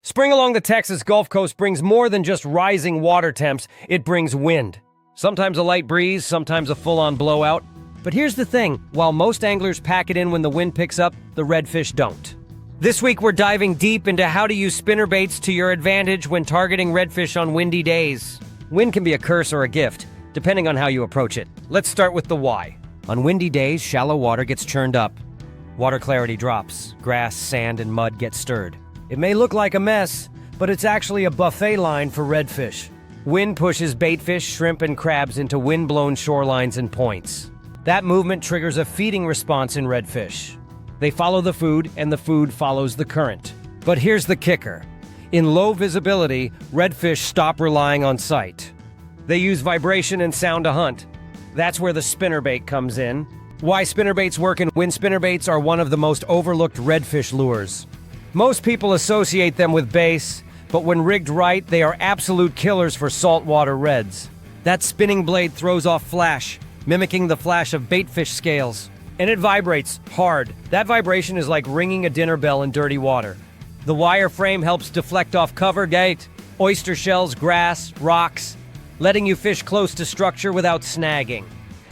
Spring along the Texas Gulf Coast brings more than just rising water temps, it brings wind. Sometimes a light breeze, sometimes a full-on blowout. But here's the thing, while most anglers pack it in when the wind picks up, the redfish don't. This week we're diving deep into how to use spinnerbaits to your advantage when targeting redfish on windy days. Wind can be a curse or a gift, depending on how you approach it. Let's start with the why. On windy days, shallow water gets churned up. Water clarity drops. Grass, sand, and mud get stirred. It may look like a mess, but it's actually a buffet line for redfish. Wind pushes baitfish, shrimp, and crabs into wind-blown shorelines and points. That movement triggers a feeding response in redfish. They follow the food, and the food follows the current. But here's the kicker. In low visibility, redfish stop relying on sight. They use vibration and sound to hunt. That's where the spinnerbait comes in. Why spinnerbaits work and when spinnerbaits are one of the most overlooked redfish lures. Most people associate them with bass, but when rigged right, they are absolute killers for saltwater reds. That spinning blade throws off flash, mimicking the flash of baitfish scales. And it vibrates hard. That vibration is like ringing a dinner bell in dirty water. The wire frame helps deflect off cover gate, oyster shells, grass, rocks, letting you fish close to structure without snagging.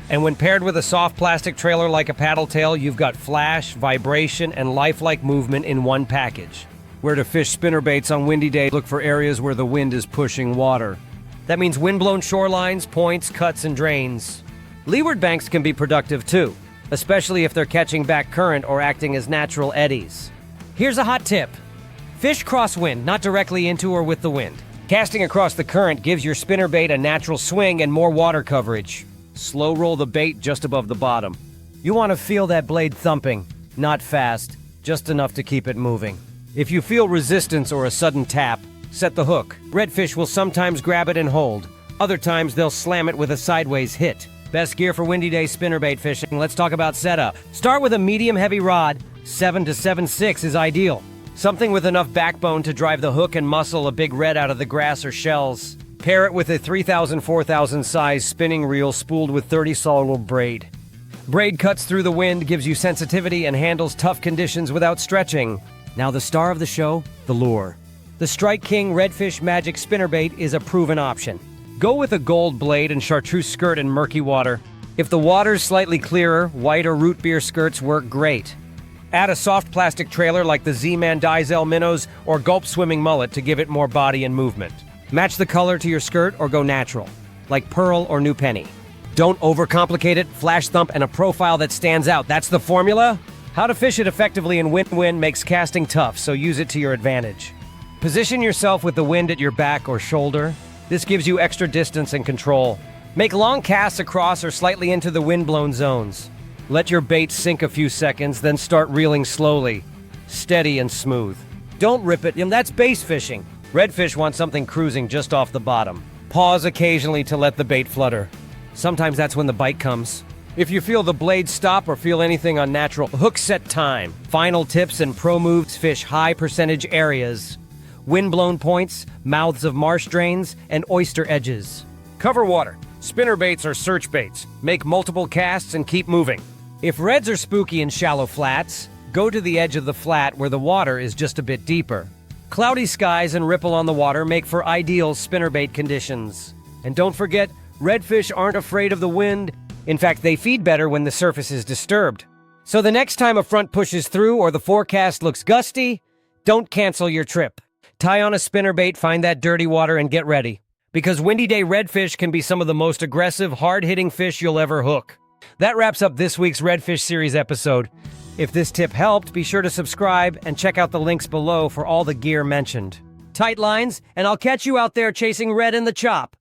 And when paired with a soft plastic trailer like a paddle tail, you've got flash, vibration, and lifelike movement in one package. Where to fish spinnerbaits on windy days, look for areas where the wind is pushing water. That means wind-blown shorelines, points, cuts, and drains. Leeward banks can be productive too, especially if they're catching back current or acting as natural eddies. Here's a hot tip. Fish crosswind, not directly into or with the wind. Casting across the current gives your spinnerbait a natural swing and more water coverage. Slow roll the bait just above the bottom. You want to feel that blade thumping, not fast, just enough to keep it moving. If you feel resistance or a sudden tap, set the hook. Redfish will sometimes grab it and hold. Other times they'll slam it with a sideways hit. Best gear for windy day spinnerbait fishing. Let's talk about setup. Start with a medium-heavy rod. 7 to 7.6 is ideal. Something with enough backbone to drive the hook and muscle a big red out of the grass or shells. Pair it with a 3,000-4,000 size spinning reel spooled with 30 soluble braid. Braid cuts through the wind, gives you sensitivity, and handles tough conditions without stretching. Now the star of the show, the lure. The Strike King Redfish Magic Spinnerbait is a proven option. Go with a gold blade and chartreuse skirt in murky water. If the water's slightly clearer, white or root beer skirts work great. Add a soft plastic trailer like the Z-Man Diesel Minnows or Gulp Swimming Mullet to give it more body and movement. Match the color to your skirt or go natural, like pearl or new penny. Don't overcomplicate it, flash thump, and a profile that stands out. That's the formula? How to fish it effectively in wind makes casting tough, so use it to your advantage. Position yourself with the wind at your back or shoulder. This gives you extra distance and control. Make long casts across or slightly into the wind-blown zones. Let your bait sink a few seconds, then start reeling slowly. Steady and smooth. Don't rip it, that's bass fishing. Redfish want something cruising just off the bottom. Pause occasionally to let the bait flutter. Sometimes that's when the bite comes. If you feel the blade stop or feel anything unnatural, hook set time. Final tips and pro moves: fish high percentage areas. Wind-blown points, mouths of marsh drains, and oyster edges. Cover water. Spinnerbaits are search baits. Make multiple casts and keep moving. If reds are spooky in shallow flats, go to the edge of the flat where the water is just a bit deeper. Cloudy skies and ripple on the water make for ideal spinnerbait conditions. And don't forget, redfish aren't afraid of the wind. In fact, they feed better when the surface is disturbed. So the next time a front pushes through or the forecast looks gusty, don't cancel your trip. Tie on a spinnerbait, find that dirty water, and get ready. Because windy day redfish can be some of the most aggressive, hard-hitting fish you'll ever hook. That wraps up this week's Redfish Series episode. If this tip helped, be sure to subscribe and check out the links below for all the gear mentioned. Tight lines, and I'll catch you out there chasing red in the chop.